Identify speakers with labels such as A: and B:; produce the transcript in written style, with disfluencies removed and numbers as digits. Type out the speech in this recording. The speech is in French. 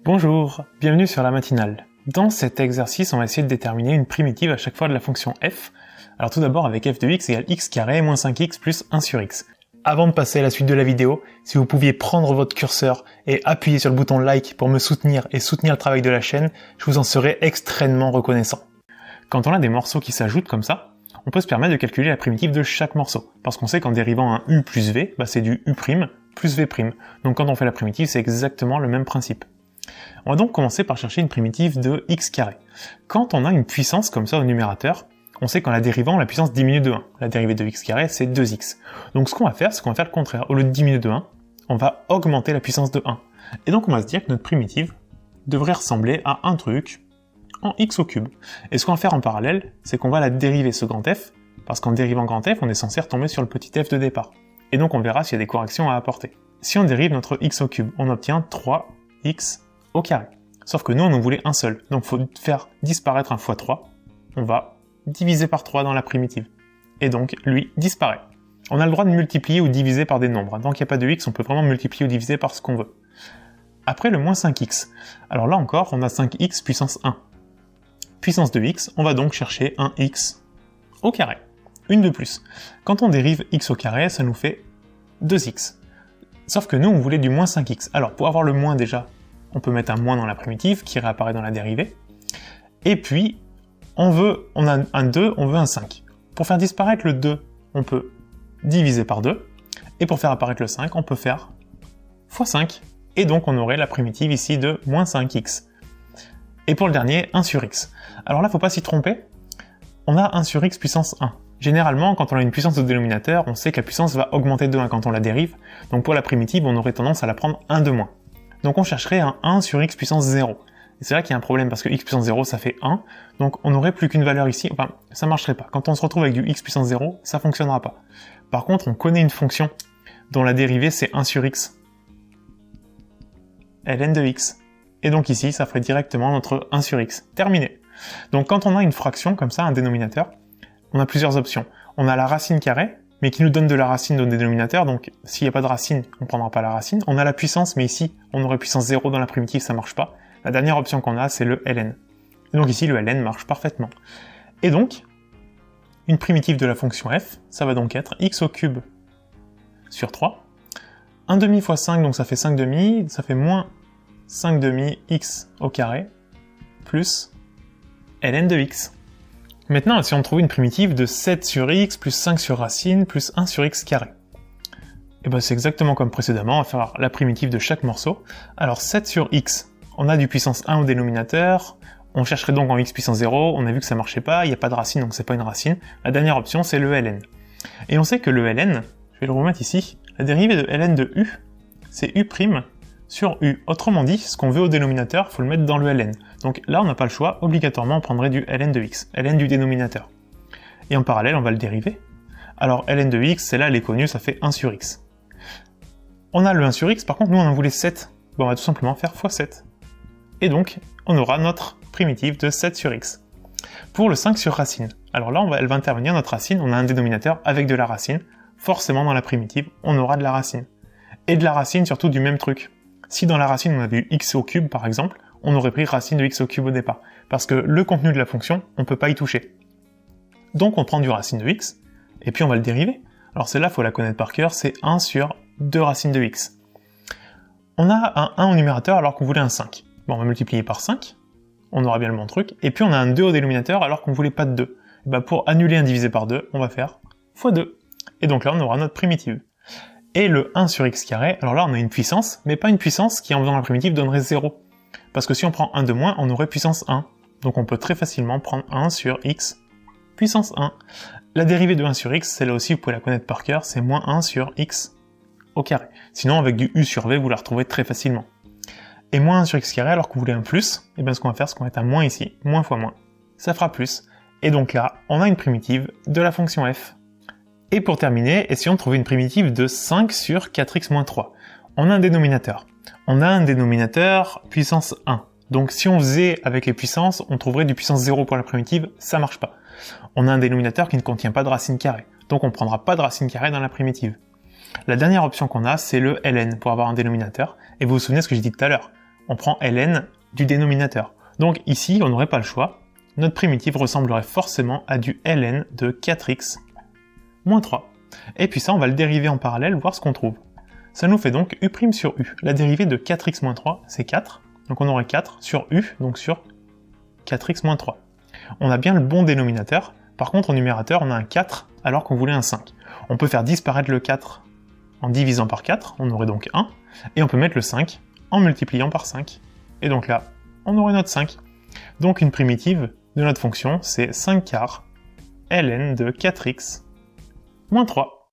A: Bonjour, bienvenue sur la matinale. Dans cet exercice, on va essayer de déterminer une primitive à chaque fois de la fonction f. Alors tout d'abord avec f de x égale x carré moins 5x plus 1 sur x. Avant de passer à la suite de la vidéo, si vous pouviez prendre votre curseur et appuyer sur le bouton like pour me soutenir et soutenir le travail de la chaîne, je vous en serais extrêmement reconnaissant. Quand on a des morceaux qui s'ajoutent comme ça, on peut se permettre de calculer la primitive de chaque morceau, parce qu'on sait qu'en dérivant un u plus v, c'est du u' plus v'. Donc quand on fait la primitive, c'est exactement le même principe. On va donc commencer par chercher une primitive de x carré. Quand on a une puissance comme ça au numérateur, on sait qu'en la dérivant, la puissance diminue de 1. La dérivée de x carré, c'est 2x. Donc ce qu'on va faire, c'est qu'on va faire le contraire. Au lieu de diminuer de 1, on va augmenter la puissance de 1. Et donc on va se dire que notre primitive devrait ressembler à un truc en x au cube. Et ce qu'on va faire en parallèle, c'est qu'on va la dériver ce grand f, parce qu'en dérivant grand f, on est censé retomber sur le petit f de départ. Et donc on verra s'il y a des corrections à apporter. Si on dérive notre x au cube, on obtient 3x au carré. Sauf que nous, on en voulait un seul. Donc il faut faire disparaître un fois 3. On va diviser par 3 dans la primitive. Et donc, lui disparaît. On a le droit de multiplier ou diviser par des nombres. Tant qu'il n'y a pas de x, on peut vraiment multiplier ou diviser par ce qu'on veut. Après le moins 5x. Alors là encore, on a 5x puissance 1. Puissance de x, on va donc chercher un x au carré. Une de plus. Quand on dérive x au carré, ça nous fait 2x. Sauf que nous, on voulait du moins 5x. Alors pour avoir le moins déjà, on peut mettre un moins dans la primitive qui réapparaît dans la dérivée. Et puis, on a un 2, on veut un 5. Pour faire disparaître le 2, on peut diviser par 2. Et pour faire apparaître le 5, on peut faire x 5. Et donc on aurait la primitive ici de moins 5x. Et pour le dernier, 1 sur x. Alors là, faut pas s'y tromper. On a 1 sur x puissance 1. Généralement, quand on a une puissance au dénominateur, on sait que la puissance va augmenter de 1 quand on la dérive. Donc pour la primitive, on aurait tendance à la prendre 1 de moins. Donc on chercherait un 1 sur x puissance 0. Et c'est là qu'il y a un problème, parce que x puissance 0, ça fait 1. Donc on n'aurait plus qu'une valeur ici. Enfin, ça marcherait pas. Quand on se retrouve avec du x puissance 0, ça fonctionnera pas. Par contre, on connaît une fonction dont la dérivée, c'est 1 sur x. ln de x. Et donc ici, ça ferait directement notre 1 sur x. Terminé. Donc quand on a une fraction comme ça, un dénominateur, on a plusieurs options. On a la racine carrée, mais qui nous donne de la racine au dénominateur, donc s'il n'y a pas de racine, on ne prendra pas la racine. On a la puissance, mais ici, on aurait puissance 0 dans la primitive, ça marche pas. La dernière option qu'on a, c'est le ln. Et donc ici, le ln marche parfaitement. Et donc, une primitive de la fonction f, ça va donc être x au cube sur 3. 1 demi fois 5, donc ça fait 5 demi, ça fait moins 5 demi x au carré, plus ln de x. Maintenant, si on trouve une primitive de 7 sur x plus 5 sur racine plus 1 sur x carré. Et ben c'est exactement comme précédemment, on va faire la primitive de chaque morceau. Alors 7 sur x, on a du puissance 1 au dénominateur, on chercherait donc en x puissance 0, on a vu que ça marchait pas, il n'y a pas de racine donc c'est pas une racine. La dernière option c'est le ln. Et on sait que le ln, je vais le remettre ici, la dérivée de ln de u, c'est u' sur u. Autrement dit, ce qu'on veut au dénominateur, faut le mettre dans le ln. Donc là, on n'a pas le choix, obligatoirement, on prendrait du ln de x, ln du dénominateur. Et en parallèle, on va le dériver. Alors ln de x, celle-là, elle est connue, ça fait 1 sur x. On a le 1 sur x, par contre, nous, on en voulait 7. Bon, on va tout simplement faire x 7. Et donc, on aura notre primitive de 7 sur x. Pour le 5 sur racine, alors là, elle va intervenir, notre racine, on a un dénominateur avec de la racine. Forcément, dans la primitive, on aura de la racine. Et de la racine, surtout du même truc. Si dans la racine on avait eu x au cube par exemple, on aurait pris racine de x au cube au départ, parce que le contenu de la fonction, on peut pas y toucher. Donc on prend du racine de x, et puis on va le dériver. Alors celle-là, faut la connaître par cœur, c'est 1 sur 2 racines de x. On a un 1 au numérateur alors qu'on voulait un 5. Bon, on va multiplier par 5, on aura bien le bon truc, et puis on a un 2 au dénominateur alors qu'on voulait pas de 2. Et ben pour annuler un divisé par 2, on va faire x 2. Et donc là, on aura notre primitive. Et le 1 sur x carré, alors là on a une puissance, mais pas une puissance qui en faisant la primitive donnerait 0. Parce que si on prend 1 de moins, on aurait puissance 1. Donc on peut très facilement prendre 1 sur x puissance 1. La dérivée de 1 sur x, celle-là aussi vous pouvez la connaître par cœur, c'est moins 1 sur x au carré. Sinon avec du u sur v, vous la retrouvez très facilement. Et moins 1 sur x carré, alors que vous voulez un plus, et bien ce qu'on va faire, c'est qu'on va mettre un moins ici, moins fois moins. Ça fera plus. Et donc là, on a une primitive de la fonction f. Et pour terminer, essayons de trouver une primitive de 5 sur 4x moins 3. On a un dénominateur. On a un dénominateur puissance 1. Donc si on faisait avec les puissances, on trouverait du puissance 0 pour la primitive, ça marche pas. On a un dénominateur qui ne contient pas de racine carrée. Donc on ne prendra pas de racine carrée dans la primitive. La dernière option qu'on a, c'est le ln pour avoir un dénominateur. Et vous vous souvenez de ce que j'ai dit tout à l'heure. on prend ln du dénominateur. Donc ici, on n'aurait pas le choix. Notre primitive ressemblerait forcément à du ln de 4x moins 3. Et puis ça, on va le dériver en parallèle, voir ce qu'on trouve. Ça nous fait donc u' sur u. La dérivée de 4x moins 3, c'est 4. Donc on aurait 4 sur u, donc sur 4x moins 3. On a bien le bon dénominateur. Par contre, au numérateur, on a un 4 alors qu'on voulait un 5. On peut faire disparaître le 4 en divisant par 4, on aurait donc 1. Et on peut mettre le 5 en multipliant par 5. Et donc là, on aurait notre 5. Donc une primitive de notre fonction, c'est 5 quarts ln de 4x moins 3.